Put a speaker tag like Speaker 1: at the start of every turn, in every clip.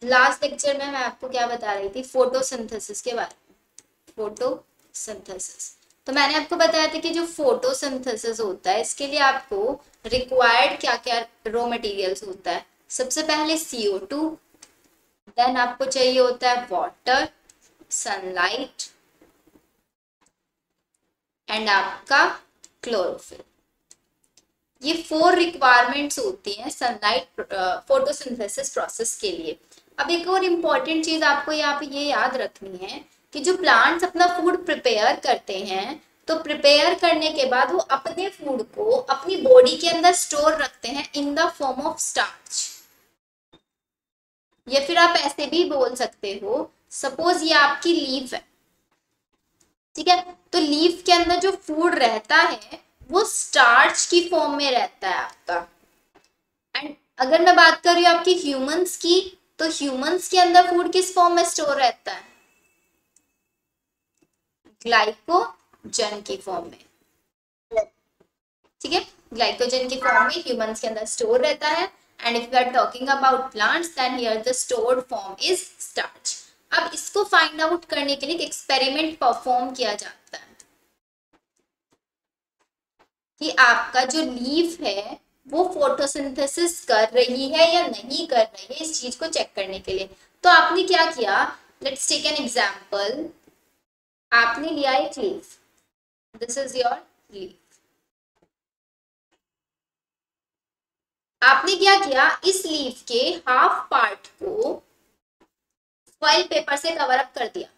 Speaker 1: Last lecture में मैं आपको क्या बता रही थी, फोटोसिंथेसिस के बारे में। फोटोसिंथेसिस, तो मैंने आपको बताया था कि जो फोटोसिंथेसिस होता है इसके लिए आपको रिक्वायर्ड क्या क्या रॉ मटेरियल्स होता है। सबसे पहले CO2, देन आपको चाहिए होता है वाटर, सनलाइट एंड आपका क्लोरोफिल। ये 4 रिक्वायरमेंट्स होती हैं सनलाइट फोटोसिंथेसिस प्रोसेस के लिए। अब एक और इम्पॉर्टेंट चीज आपको यहाँ पे ये याद रखनी है कि जो प्लांट्स अपना फूड प्रिपेयर करते हैं, तो प्रिपेयर करने के बाद वो अपने फूड को अपनी बॉडी के अंदर स्टोर रखते हैं इन द फॉर्म ऑफ स्टार्च। या फिर आप ऐसे भी बोल सकते हो, सपोज ये आपकी लीफ है, ठीक है, तो लीफ के अंदर जो फूड रहता है वो स्टार्च की फॉर्म में रहता है आपका। एंड अगर मैं बात कर रही हूँ आपकी ह्यूमंस की, तो ह्यूमंस के अंदर फूड किस फॉर्म में स्टोर रहता है, ग्लाइकोजन की फॉर्म में, ठीक है, ग्लाइकोजन की फॉर्म में ह्यूमंस के अंदर स्टोर रहता है। And if you are talking about plants then here the stored form is starch. अब इसको फाइंड आउट करने के लिए एक एक्सपेरिमेंट परफॉर्म किया जाता है कि आपका जो लीफ है वो फोटोसिंथेसिस कर रही है या नहीं कर रही है, इस चीज को चेक करने के लिए। तो आपने क्या किया, लेट्स टेक एन एग्जांपल। आपने लिया एक leaf, this is your leaf. आपने क्या किया, इस लीफ के हाफ पार्ट को फॉइल पेपर से कवर अप कर दिया।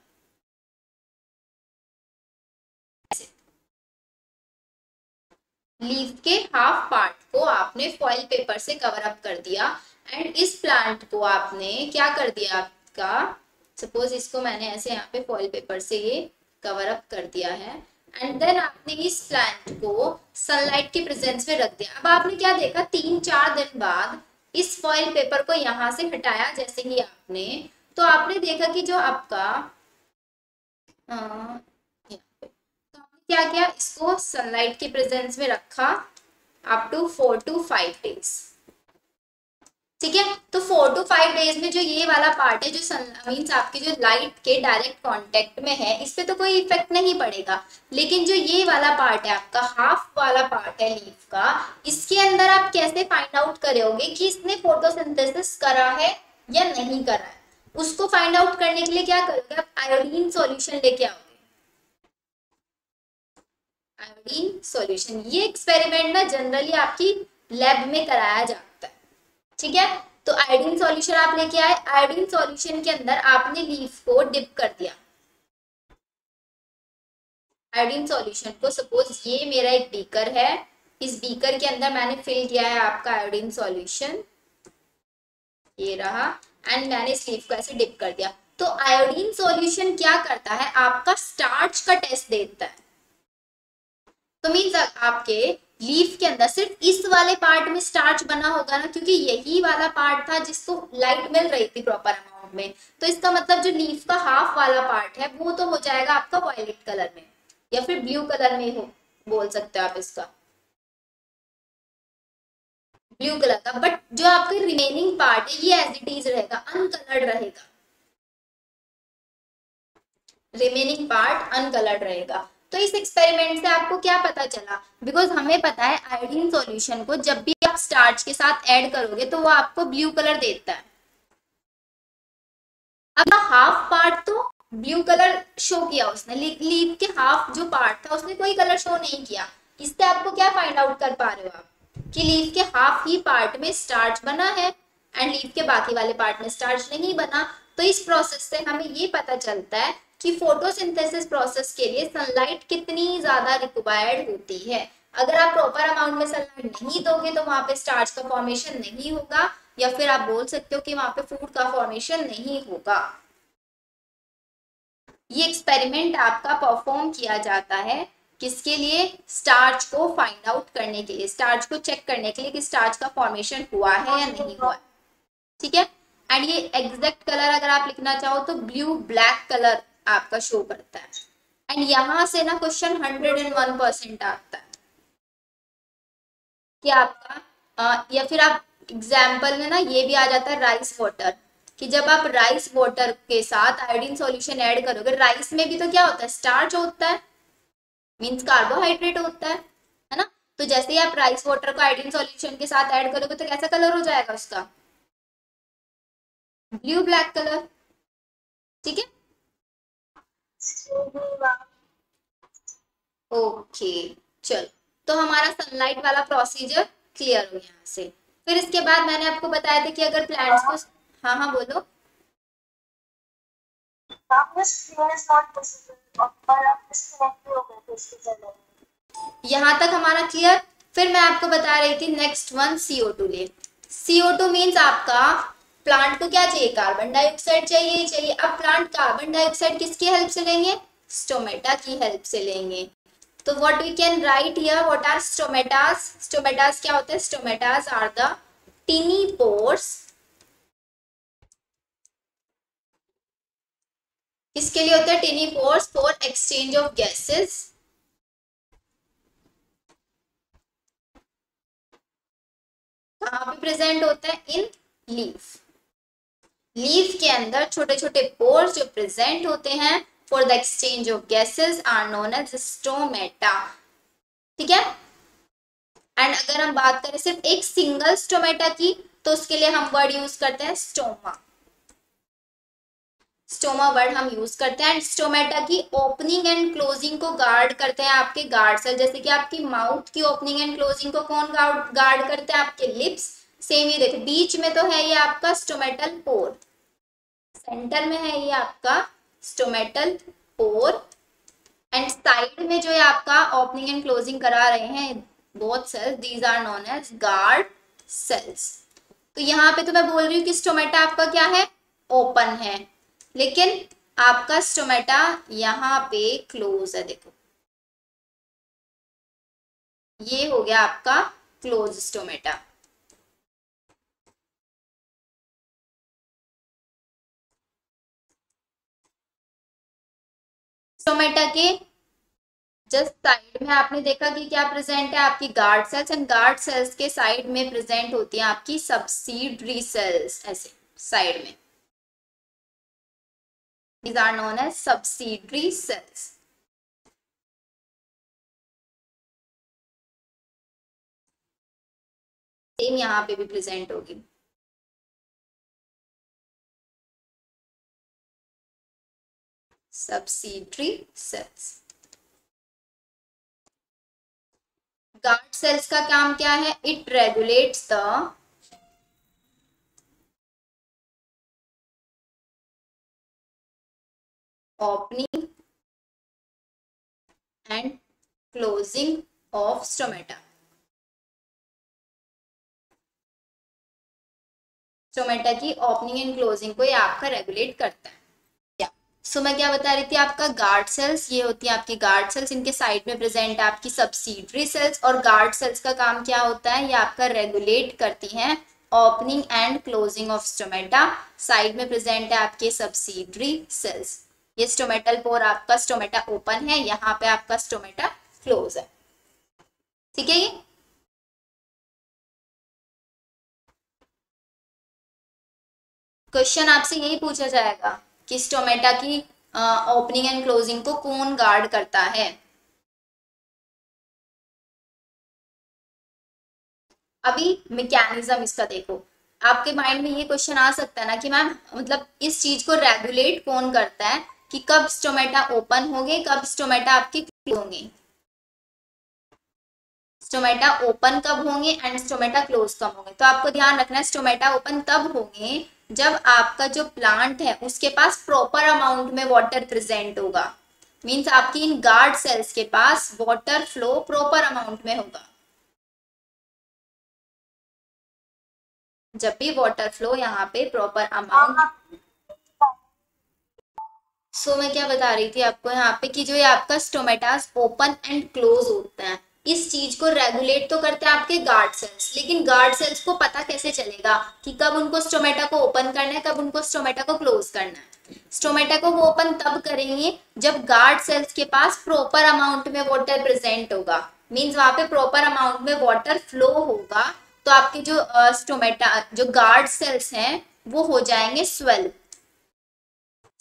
Speaker 1: लीफ के हाफ पार्ट को आपने फॉइल पेपर से कवर अप कर दिया। एंड इस प्लांट को आपने क्या कर दिया, आपका सपोज इसको मैंने ऐसे यहाँ पे फॉइल पेपर से ये कवर अप कर दिया है। एंड देन आपने इस प्लांट को सनलाइट के प्रेजेंस में रख दिया। अब आपने क्या देखा, 3-4 दिन बाद इस फॉइल पेपर को यहाँ से हटाया जैसे ही आपने, तो आपने देखा कि जो आपका क्या किया, इसको सनलाइट के प्रेजेंस में रखा अप टू 4 to 5 डेज, ठीक है। तो 4 to 5 डेज में जो ये वाला पार्ट है, जो सन मीन्स आपकी जो लाइट के डायरेक्ट कांटेक्ट में है, इस पे तो कोई इफेक्ट नहीं पड़ेगा। लेकिन जो ये वाला पार्ट है आपका हाफ वाला पार्ट है लीफ का, इसके अंदर आप कैसे फाइंड आउट करोगे कि इसने फोटोसिंथेसिस करा है या नहीं करा है। उसको फाइंड आउट करने के लिए क्या करोगे, आप आयोडीन सॉल्यूशन लेके आओगे। आयोडीन सॉल्यूशन, ये एक्सपेरिमेंट ना जनरली आपकी लैब में कराया जाता है, ठीक है। तो आयोडीन सॉल्यूशन आप लेके आए, आयोडीन सॉल्यूशन के अंदर आपने लीफ को डिप कर दिया। आयोडीन सॉल्यूशन को, सपोज ये मेरा एक बीकर है, इस बीकर के अंदर मैंने फिल किया है आपका आयोडीन सॉल्यूशन, ये रहा। एंड मैंने इस लीफ को ऐसे डिप कर दिया। तो आयोडीन सॉल्यूशन क्या करता है, आपका स्टार्च का टेस्ट देता है। तो मीन्स आपके लीफ के अंदर सिर्फ इस वाले पार्ट में स्टार्च बना होगा ना, क्योंकि यही वाला पार्ट था जिसको लाइट मिल रही थी प्रॉपर अमाउंट में। तो इसका मतलब जो लीफ का हाफ वाला पार्ट है वो तो हो जाएगा आपका वायलेट कलर में, या फिर ब्लू कलर में हो बोल सकते हो आप इसका, ब्लू कलर का। बट जो आपका रिमेनिंग पार्ट है ये एज इट इज रहेगा, अनकलर्ड रहेगा, रिमेनिंग पार्ट अनकलर्ड रहेगा। तो इस एक्सपेरिमेंट से आपको क्या पता चला, बिकॉज हमें पता है आयोडीन सॉल्यूशन को जब भी आप स्टार्च के साथ ऐड करोगे तो वो आपको ब्लू कलर देता है। अब हाफ पार्ट तो ब्लू कलर शो किया उसने, लीफ के हाफ जो पार्ट था उसने कोई कलर शो नहीं किया। इससे आपको क्या फाइंड आउट कर पा रहे हो आप कि लीफ के हाफ ही पार्ट में स्टार्च बना है एंड लीफ के बाकी वाले पार्ट में स्टार्च नहीं बना। तो इस प्रोसेस से हमें ये पता चलता है कि फोटोसिंथेसिस प्रोसेस के लिए सनलाइट कितनी ज्यादा रिक्वायर्ड होती है। अगर आप प्रॉपर अमाउंट में सनलाइट नहीं दोगे तो वहां पे स्टार्च का फॉर्मेशन नहीं होगा, या फिर आप बोल सकते हो कि वहां पे फूड का फॉर्मेशन नहीं होगा। ये एक्सपेरिमेंट आपका परफॉर्म किया जाता है किसके लिए, स्टार्च को फाइंड आउट करने के लिए, स्टार्च को चेक करने के लिए कि स्टार्च का फॉर्मेशन हुआ है या नहीं हुआ है, ठीक है। एंड ये एग्जैक्ट कलर अगर आप लिखना चाहो तो ब्लू ब्लैक कलर आपका शो करता है। एंड यहां से ना क्वेश्चन 101% आता है कि आपका या फिर आप एग्जाम्पल में ना ये भी आ जाता है राइस वाटर। कि जब आप राइस वाटर के साथ आयोडीन सॉल्यूशन ऐड करोगे, राइस में भी तो क्या होता है, स्टार्च होता है, मींस कार्बोहाइड्रेट होता है ना। तो जैसे ही आप राइस वाटर को आयोडीन सॉल्यूशन के साथ ऐड करोगे तो कैसा कलर हो जाएगा उसका, ब्लू ब्लैक कलर, ठीक है। ओके चलो, तो हमारा सनलाइट वाला प्रोसीजर क्लियर हो यहाँ से। फिर इसके बाद मैंने आपको बताया था कि अगर प्लांट्स को, हाँ हाँ बोलो। यहाँ तक हमारा क्लियर। फिर मैं आपको बता रही थी नेक्स्ट वन CO2 ले। CO2 मीन्स आपका प्लांट को क्या चाहिए, कार्बन डाइऑक्साइड चाहिए। अब प्लांट कार्बन डाइऑक्साइड किसकी हेल्प से लेंगे, स्टोमेटा की हेल्प से लेंगे। तो what we can write here, what are stomatas, stomatas क्या होते हैं, stomatas are the tiny pores. किसके लिए होते हैं tiny pores, for exchange of gases. कहाँ पे प्रेजेंट होता है, इन लीफ। लीफ के अंदर छोटे छोटे पोर्स जो प्रेजेंट होते हैं for the exchange of gases are known as stomata, ठीक है। एंड अगर हम बात करें सिर्फ एक सिंगल स्टोमेटा की, तो उसके लिए हम वर्ड यूज करते हैं स्टोमा। स्टोमा वर्ड हम यूज करते हैं। एंड स्टोमेटा की ओपनिंग एंड क्लोजिंग को गार्ड करते हैं आपके गार्ड सेल। जैसे कि आपकी माउथ की ओपनिंग एंड क्लोजिंग को कौन गार्ड करते हैं, आपके लिप्स। सेम ये देखो, बीच में तो है ये आपका स्टोमेटल पोर, सेंटर में है ये आपका स्टोमेटल पोर, एंड साइड में जो है आपका ओपनिंग एंड क्लोजिंग करा रहे हैं both cells, these are known as guard cells. तो यहाँ पे तो मैं बोल रही हूँ कि स्टोमेटा आपका क्या है, ओपन है, लेकिन आपका स्टोमेटा यहाँ पे क्लोज है। देखो ये हो गया आपका क्लोज स्टोमेटा। स्टोमेटा के जस्ट साइड में आपने देखा कि क्या प्रेजेंट है, आपकी guard cells. And guard cells के साइड में प्रेजेंट होती है आपकी सबसीडरी सेल्स, ऐसे साइड में, these are known as subsidiary cells। Same यहाँ पे भी प्रेजेंट होगी। subsidiary cells। गार्ड सेल्स का काम क्या है, it regulates the opening and closing of stomata। Stomata की ओपनिंग एंड क्लोजिंग को ये आपका रेगुलेट करता है। सो मैं क्या बता रही थी, आपका गार्ड सेल्स, ये होती है आपकी गार्ड सेल्स, इनके साइड में प्रेजेंट है आपकी सबसीडरी सेल्स। और गार्ड सेल्स का काम क्या होता है, ये आपका रेगुलेट करती हैं opening and closing of stomata. Side में प्रेजेंट है आपके सबसीडरी सेल्स। ये स्टोमेटल पोर आपका स्टोमेटा ओपन है, यहाँ पे आपका स्टोमेटा क्लोज है, ठीक है। ये क्वेश्चन आपसे यही पूछा जाएगा कि स्टोमेटा की ओपनिंग एंड क्लोजिंग को कौन गार्ड करता है। अभी मैकेनिज्म इसका देखो, आपके माइंड में ये क्वेश्चन आ सकता है ना कि मैम मतलब इस चीज को रेगुलेट कौन करता है कि कब स्टोमेटा ओपन होंगे, कब स्टोमेटा आपके क्लोज होंगे। स्टोमेटा ओपन कब होंगे एंड स्टोमेटा क्लोज कब होंगे। तो आपको ध्यान रखना है, स्टोमेटा ओपन तब होंगे जब आपका जो प्लांट है उसके पास प्रॉपर अमाउंट में वाटर प्रेजेंट होगा। मींस आपकी इन गार्ड सेल्स के पास वाटर फ्लो प्रॉपर अमाउंट में होगा। जब भी वाटर फ्लो यहाँ पे प्रॉपर अमाउंट। सो मैं क्या बता रही थी आपको यहाँ पे कि जो ये आपका स्टोमेटास ओपन एंड क्लोज होता है, इस चीज को रेगुलेट तो करते हैं आपके गार्ड सेल्स। लेकिन गार्ड सेल्स को पता कैसे चलेगा कि कब उनको स्टोमेटा को ओपन करना है, कब उनको स्टोमेटा को क्लोज करना है। स्टोमेटा को वो ओपन तब करेंगे जब गार्ड सेल्स के पास प्रॉपर अमाउंट में वाटर प्रेजेंट होगा। मीन्स वहां पे प्रॉपर अमाउंट में वाटर फ्लो होगा, तो आपके जो स्टोमेटा जो गार्ड सेल्स हैं वो हो जाएंगे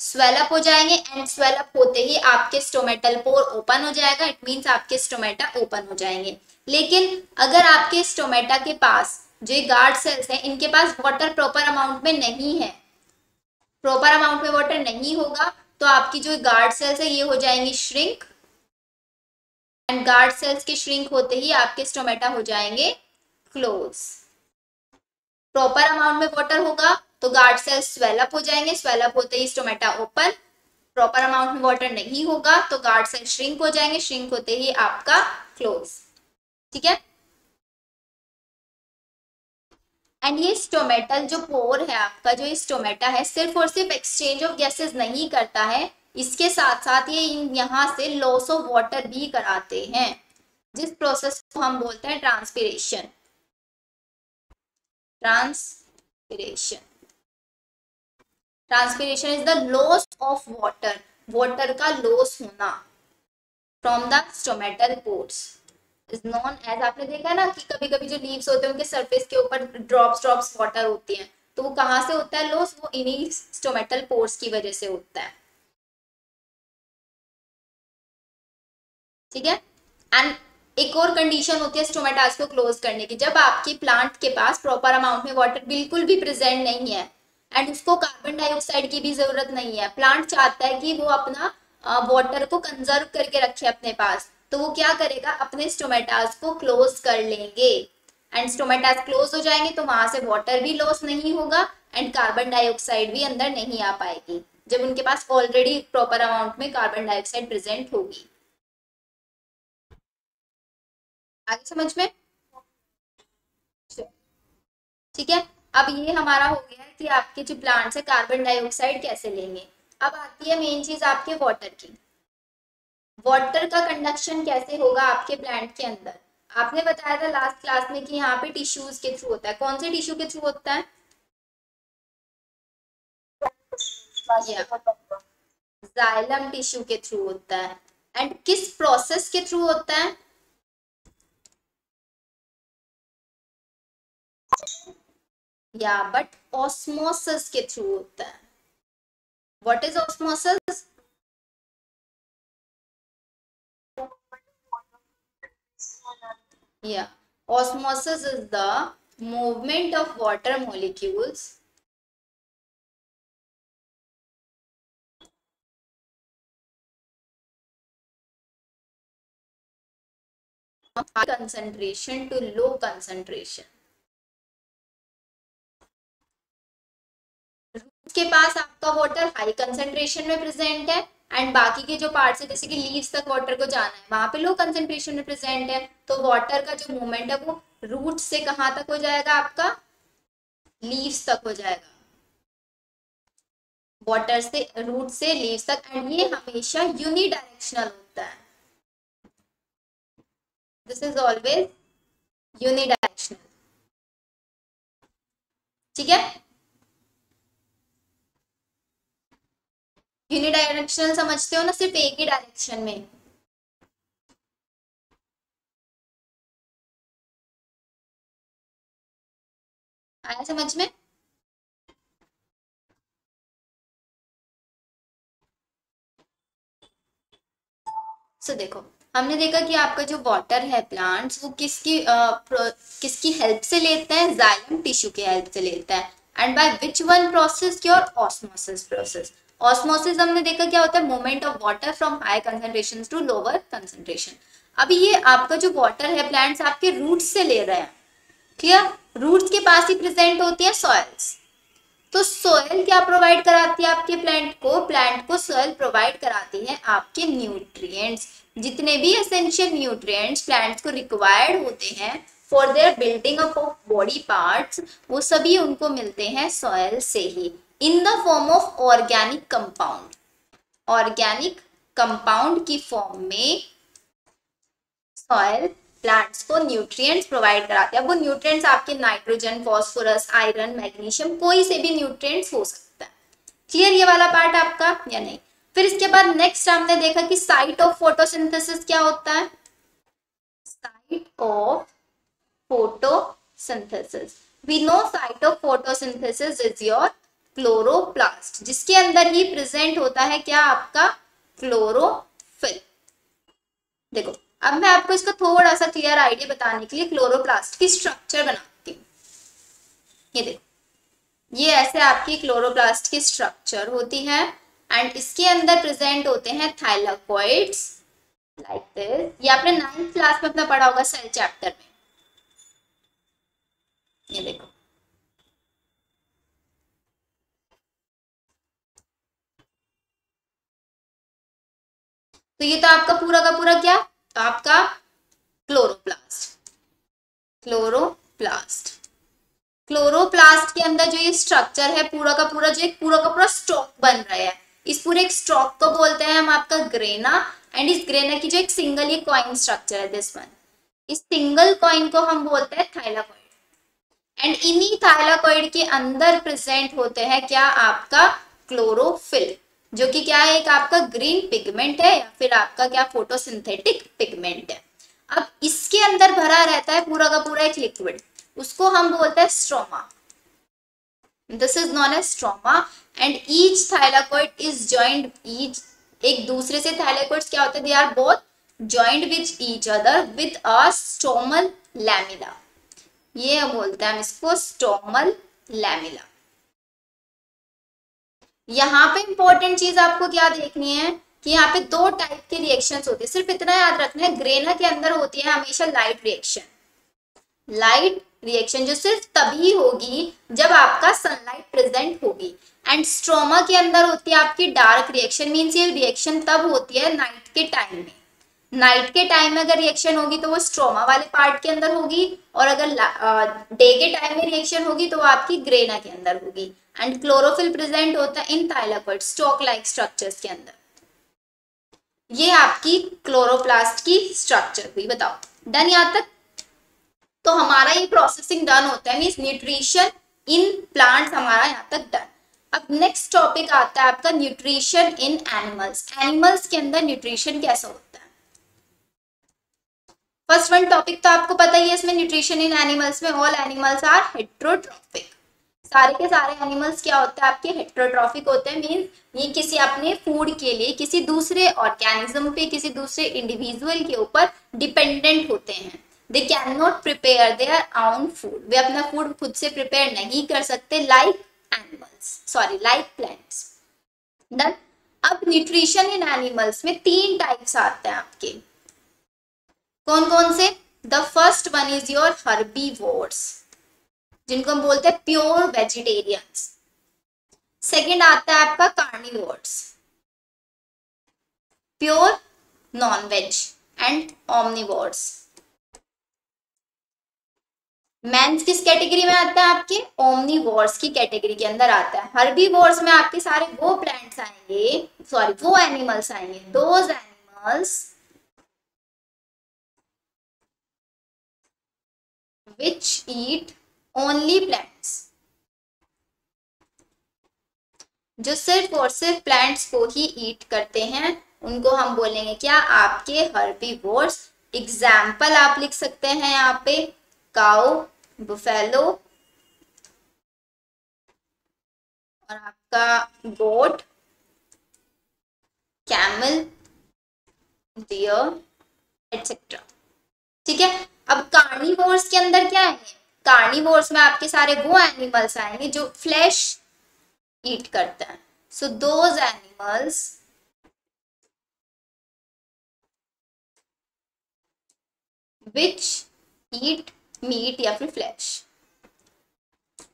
Speaker 1: स्वेलअप हो जाएंगे, एंड स्वेलअप होते ही आपके स्टोमेटल पोर ओपन हो जाएगा, इट मींस आपके स्टोमेटा ओपन हो जाएंगे। लेकिन अगर आपके स्टोमेटा के पास जो गार्ड सेल्स हैं इनके पास वाटर प्रॉपर अमाउंट में नहीं है, प्रॉपर अमाउंट में वाटर नहीं होगा, तो आपकी जो गार्ड सेल्स है ये हो जाएंगी श्रिंक, एंड गार्ड सेल्स के श्रिंक होते ही आपके स्टोमेटा हो जाएंगे क्लोज। प्रॉपर अमाउंट में वाटर होगा तो गार्ड सेल्स स्वेलअप हो जाएंगे, स्वेलअप होते ही स्टोमेटा ओपन। प्रॉपर अमाउंट में वाटर नहीं होगा तो गार्ड सेल श्रिंक हो जाएंगे, श्रिंक होते ही आपका क्लोज। ठीक है, एंड ये स्टोमेटल जो पोर है आपका, जो स्टोमेटा है सिर्फ और सिर्फ एक्सचेंज ऑफ गैसेस नहीं करता है, इसके साथ साथ ये यहाँ से लॉस ऑफ वाटर भी कराते हैं, जिस प्रोसेस को हम बोलते हैं transpiration. Transpiration is the loss of water, water का लॉस होना from the stomatal pores is known as. आपने देखा है ना कि कभी कभी जो लीव्स होते हैं उनके सरफेस के ऊपर ड्रॉप्स वाटर होती हैं, तो वो कहाँ से होता है लॉस, वो इन्हीं स्टोमेटल पोर्स की वजह से होता है। ठीक है, एंड एक और कंडीशन होती है स्टोमेटास को क्लोज करने की, जब आपके प्लांट के पास प्रॉपर अमाउंट में वाटर बिल्कुल भी प्रेजेंट नहीं है एंड उसको कार्बन डाइऑक्साइड की भी जरूरत नहीं है, प्लांट चाहता है कि वो अपना वाटर को कंजर्व करके रखे अपने पास, तो वो क्या करेगा, अपने स्टोमेटास को क्लोज कर लेंगे, एंड स्टोमेटास क्लोज हो जाएंगे तो वहां से वाटर भी लॉस नहीं होगा एंड कार्बन डाइऑक्साइड भी अंदर नहीं आ पाएगी, जब उनके पास ऑलरेडी प्रॉपर अमाउंट में कार्बन डाइऑक्साइड प्रेजेंट होगी। आगे समझ में? ठीक है, अब ये हमारा हो गया कि आपके जो प्लांट से कार्बन डाइऑक्साइड कैसे लेंगे। अब आती है मेन चीज आपके वाटर की, वाटर का कंडक्शन कैसे होगा आपके प्लांट के अंदर। आपने बताया था लास्ट क्लास में कि यहाँ पे टिश्यूज के थ्रू होता है, कौन से टिश्यू के थ्रू होता है, जाइलम टिश्यू के थ्रू होता है, एंड किस प्रोसेस के थ्रू होता है, या बट ऑस्मोसिस के थ्रू होता है। What is osmosis? Yeah, osmosis is the movement of water molecules from high concentration to low concentration. Roots के पास आपका वाटर हाई कंसेंट्रेशन में प्रेजेंट है एंड बाकी के जो पार्ट्स है जैसे कि लीव्स तक वाटर को जाना है वहां पे लो कंसेंट्रेशन में प्रेजेंट है, तो वाटर का जो मूवमेंट है वो रूट से कहाँ तक हो जाएगा, आपका लीव्स तक हो जाएगा, वाटर से रूट से लीव्स तक, एंड ये हमेशा यूनिडायरेक्शनल होता है, दिस इज ऑलवेज यूनिडायरेक्शनल। ठीक है, यूनिडायरेक्शनल समझते हो ना, सिर्फ एक ही डायरेक्शन में। आया समझ में? देखो हमने देखा कि आपका जो वाटर है प्लांट्स वो किसकी हेल्प से लेते हैं, जाइलम टिश्यू की हेल्प से लेता है, and by which one process, your osmosis process. Osmosis हमने देखा क्या होता है, movement of water from high concentration to lower concentration. अभी ये आपका जो वाटर है प्लांट्स आपके रूट्स से ले रहे हैं, क्लियर, रूट्स के पास ही प्रेजेंट होती है सॉइल्स, तो सॉइल क्या प्रोवाइड कराती है आपके प्लांट को सॉइल प्रोवाइड कराती है आपके न्यूट्रिएंट्स, जितने भी एसेंशियल न्यूट्रिएंट्स प्लांट्स को रिक्वायर्ड होते हैं for their building up of body parts, वो सभी उनको मिलते हैं सॉइल से ही, in the form of organic compound, organic compound की फॉर्म में सॉइल प्लांट्स को न्यूट्रिएंट्स प्रोवाइड कराते हैं। वो न्यूट्रिएंट्स आपके नाइट्रोजन, फास्फोरस, आयरन, मैग्नीशियम, कोई से भी न्यूट्रिएंट्स हो सकता है। क्लियर ये वाला पार्ट आपका या नहीं? फिर इसके बाद नेक्स्ट हमने देखा कि साइट ऑफ फोटोसिंथेसिस क्या होता है, site of photosynthesis, we know site of photosynthesis is your chloroplast, जिसके अंदर ही प्रेजेंट होता है क्या आपका क्लोरोफिल। देखो अब मैं आपको इसका थोड़ा सा क्लियर आइडिया बताने के लिए क्लोरोप्लास्ट की स्ट्रक्चर बनाती हूँ। ये देखो ये ऐसे आपकी क्लोरोप्लास्ट की स्ट्रक्चर होती है एंड इसके अंदर प्रेजेंट होते हैं थाइलाकोइड्स लाइक दिस। ये आपने 9th क्लास में अपना पढ़ा होगा सेल चैप्टर में। ये देखो तो ये तो आपका पूरा का पूरा क्या, तो आपका क्लोरोप्लास्ट। क्लोरोप्लास्ट क्लोरोप्लास्ट के अंदर जो ये स्ट्रक्चर है पूरा का पूरा, जो एक पूरा का पूरा स्टॉक बन रहा है, इस पूरे एक स्टॉक को बोलते हैं हम आपका ग्रेना। एंड इस ग्रेना की जो एक सिंगल ये कॉइन स्ट्रक्चर है दिस वन, इस सिंगल कॉइन को हम बोलते हैं थाइलाकोइड। एंड इन्हीं थाइलाकोइड के अंदर प्रेजेंट होते हैं क्या आपका क्लोरोफिल, जो कि क्या है एक आपका ग्रीन पिगमेंट है या फिर आपका क्या फोटोसिंथेटिक पिगमेंट है। अब इसके अंदर भरा रहता है पूरा का पूरा एक लिक्विड, उसको हम बोलते हैं stroma. This is known as stroma and each thylakoid is joined, each एक दूसरे से थाइलाकोइड्स क्या होते हैं, they are both joined with each other with a stromal lamella. ये हम बोलते हैं हम इसको स्टोमल लैमिला। यहाँ पे इंपॉर्टेंट चीज आपको क्या देखनी है कि यहाँ पे दो टाइप के रिएक्शंस होते हैं, सिर्फ इतना याद रखना है। ग्रेना के अंदर होती है हमेशा लाइट रिएक्शन, लाइट रिएक्शन जो सिर्फ तभी होगी जब आपका सनलाइट प्रेजेंट होगी। एंड स्ट्रोमा के अंदर होती है आपकी डार्क रिएक्शन, मीन्स ये रिएक्शन तब होती है नाइट के टाइम में। नाइट के टाइम में अगर रिएक्शन होगी तो वो स्ट्रोमा वाले पार्ट के अंदर होगी, और अगर डे के टाइम में रिएक्शन होगी तो वो आपकी ग्रेना के अंदर होगी। एंड क्लोरोफिल प्रेजेंट होता है इन थाइलाकोइड स्टॉक लाइक स्ट्रक्चर्स के अंदर। ये आपकी क्लोरोप्लास्ट की स्ट्रक्चर हुई। बताओ डन यहाँ तक? तो हमारा ये प्रोसेसिंग डन होता है, मीन्स न्यूट्रिशन इन प्लांट्स हमारा यहाँ तक डन। अब नेक्स्ट टॉपिक आता है आपका न्यूट्रिशन इन एनिमल्स। एनिमल्स के अंदर न्यूट्रिशन कैसा होता है? फर्स्ट वन टॉपिक तो आपको पता ही है इसमें, न्यूट्रिशन इन एनिमल्स में ऑल एनिमल्स आर हेट्रोट्रॉफिक। सारे के सारे एनिमल्स क्या होते हैं आपके हेट्रोट्रॉफिक होते हैं, मीन्स ये किसी अपने फूड के लिए किसी दूसरे ऑर्गेनिज्म पे, किसी दूसरे इंडिविजुअल के ऊपर डिपेंडेंट होते हैं। They can not prepare their own food, वे अपना फूड खुद से प्रिपेयर नहीं कर सकते like animals, sorry like plants. Done. अब न्यूट्रिशन इन एनिमल्स में 3 टाइप्स आते हैं आपके, कौन कौन से? The first one is your herbivores, जिनको हम बोलते हैं प्योर वेजिटेरियंस। सेकंड आता है आपका carnivores, pure non veg and omnivores. Men's किस कैटेगरी में आता है आपके? ओमनिवोर्स की कैटेगरी के अंदर आता है। हर्बीवोर्स में आपके सारे वो प्लांट्स आएंगे, सॉरी वो एनिमल्स आएंगे, those animals which eat only plants, जो सिर्फ और सिर्फ प्लांट्स को ही ईट करते हैं, उनको हम बोलेंगे क्या? आपके हर्बीवोर्स। एग्जाम्पल आप लिख सकते हैं यहाँ पे, काउ, बुफेलो, और आपका गोट, कैमल, डियर एटसेट्रा। ठीक है। अब कार्निवोर्स के अंदर क्या है? कार्निवोर्स में आपके सारे वो एनिमल्स आएंगे जो फ्लैश ईट करते हैं। So those animals which eat meat या फिर फ्लैश।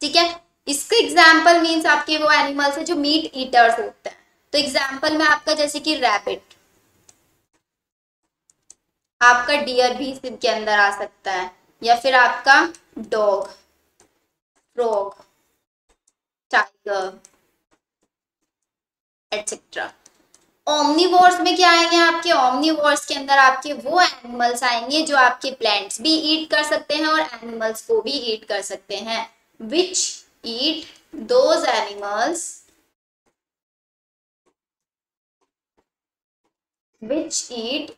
Speaker 1: ठीक है। इसका एग्जाम्पल मीन्स आपके वो एनिमल्स है जो मीट ईटर्स होते हैं। तो एग्जाम्पल में आपका जैसे कि रैबिट, आपका डियर भी इसके अंदर आ सकता है, या फिर आपका dog, frog, tiger etcetera. Omnivores में क्या आएंगे आपके? ओमनिवोर्स के अंदर आपके वो एनिमल्स आएंगे जो आपके प्लांट्स भी ईट कर सकते हैं और एनिमल्स को भी ईट कर सकते हैं। Which eat those animals which eat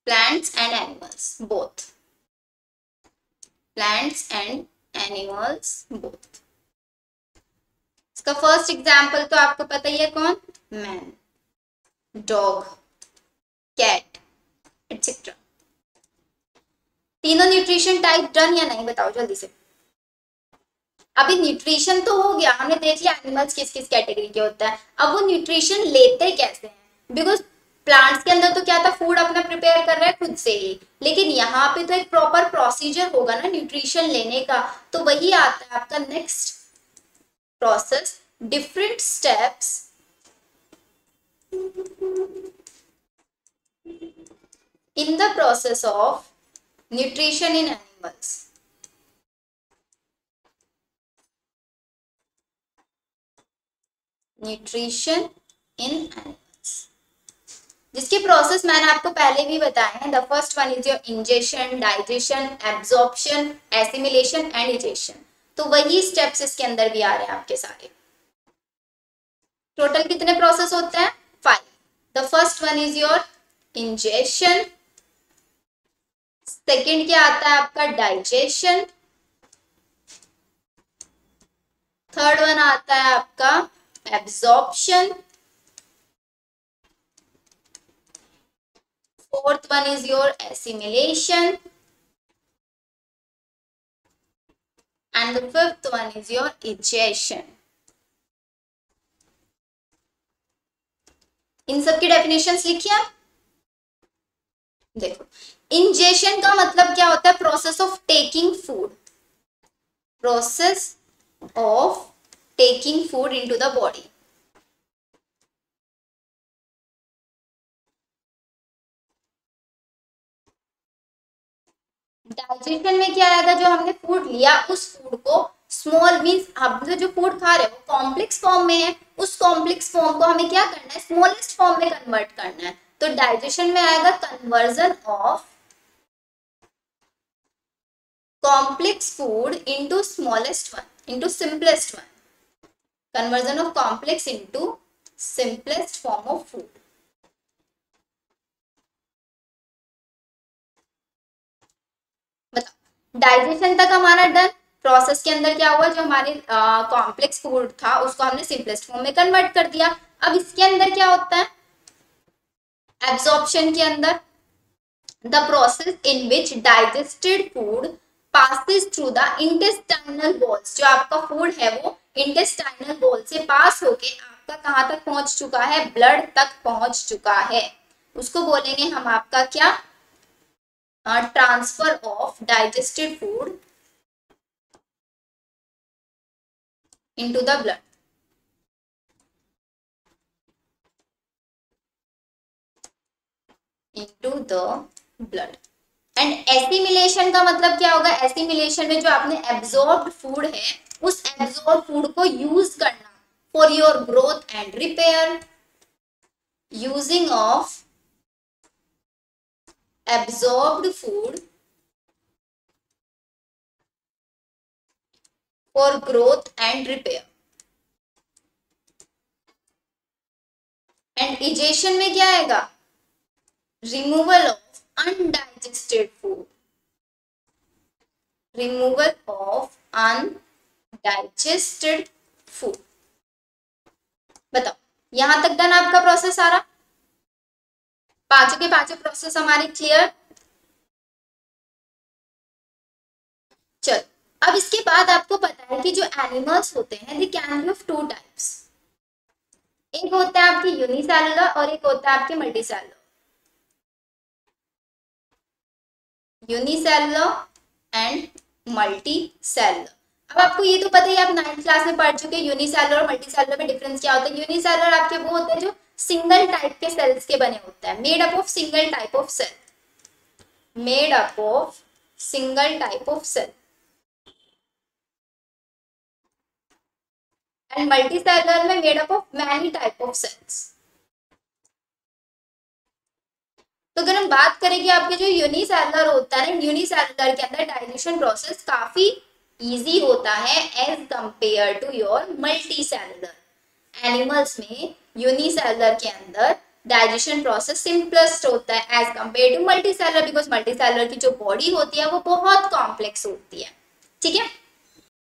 Speaker 1: plants and animals both. Plants and animals both. इसका फर्स्ट एग्जाम्पल तो आपको पता ही है, कौन? Man, dog, cat etcetera. तीनों न्यूट्रिशन टाइप डन या नहीं, बताओ जल्दी से। अभी न्यूट्रिशन तो हो गया, हमने देख लिया एनिमल्स किस किस कैटेगरी के होता है। अब वो न्यूट्रिशन लेते कैसे हैं? बिकॉज प्लांट्स के अंदर तो क्या था, फूड अपना प्रिपेयर कर रहा है खुद से ही, लेकिन यहाँ पे तो एक प्रॉपर प्रोसीजर होगा ना न्यूट्रिशन लेने का। तो वही आता है आपका next process, different steps in the process of nutrition in animals. Nutrition in animals, जिसके प्रोसेस मैंने आपको पहले भी बताए हैं। The first one is your ingestion, digestion, absorption, assimilation and egestion. तो वही स्टेप्स इसके अंदर भी आ रहे हैं आपके सारे। टोटल कितने प्रोसेस होते हैं? 5। The first one is your ingestion, second क्या आता है आपका? डाइजेशन, थर्ड वन आता है आपका absorption, fourth one is your assimilation and the fifth one is your egestion. इन सब की डेफिनेशंस लिखिए। देखो, इंजेशन का मतलब क्या होता है? Process of taking food, process of taking food into the body. Digestion में क्या आएगा? जो हमने फूड लिया उस फूड को स्मॉल मीन्स हम जो फूड खा रहे हैं वो कॉम्प्लेक्स फॉर्म में है, उस कॉम्प्लेक्स फॉर्म को हमें क्या करना है? स्मॉलेस्ट फॉर्म में कन्वर्ट करना है। तो डाइजेशन में आएगा conversion of complex food into smallest one, into simplest one. Conversion of complex into simplest form of food. बताओ, डाइजेशन तक हमारा डन। प्रोसेस के अंदर क्या हुआ? जो हमारे कॉम्प्लेक्स फूड था उसको हमने सिंपलेस्ट फॉर्म में कन्वर्ट कर दिया। अब इसके अंदर क्या होता है? एब्जॉर्प्शन के अंदर, the process in which digested food passes through the intestinal walls। जो आपका फूड है वो intestinal wall से पास होके आपका कहाँ तक पहुंच चुका है? ब्लड तक पहुंच चुका है। उसको बोलेंगे हम आपका क्या? Transfer of digested food into the blood. Into the blood. And assimilation का मतलब क्या होगा? एसिमिलेशन में जो आपने एब्जॉर्ब्ड फूड है उस एब्जॉर्ब फूड को यूज करना for your growth and repair. Using of absorbed food for growth and repair. And egestion में क्या आएगा? Removal of undigested food, removal of undigested food। बताओ, यहां तक डन आपका प्रोसेस सारा? पांचों के पांचों प्रोसेस हमारे क्लियर? चल, अब इसके बाद आपको पता है कि जो एनिमल्स होते हैं they can be of 2 types. एक होता है आपकी यूनिसेलुलर और एक होता है आपके मल्टीसेलुलर। Unicellular and multicellular. अब आपको ये तो पता ही, आप 9th क्लास में पढ़ चुके हैं यूनिसेलुलर और मल्टीसेलुलर में डिफरेंस क्या होता है। यूनिसेलुलर आपके वो होते हैं जो सिंगल टाइप के सेल्स के बने होता है, made up of single type of cell, made up of single type of cell. And multicellular में made up of many type of cells. तो अगर हम बात करें कि आपके जो यूनिसेलुलर होता है, यूनिसेलुलर के अंदर डाइजेशन प्रोसेस काफी इजी होता है as compare to your multicellular. Animals में यूनिसेलुलर के अंदर डाइजेशन प्रोसेस सिंपलेस्ट होता है as compare to multicellular, because multicellular की जो बॉडी होती है वो बहुत कॉम्प्लेक्स होती है। ठीक है,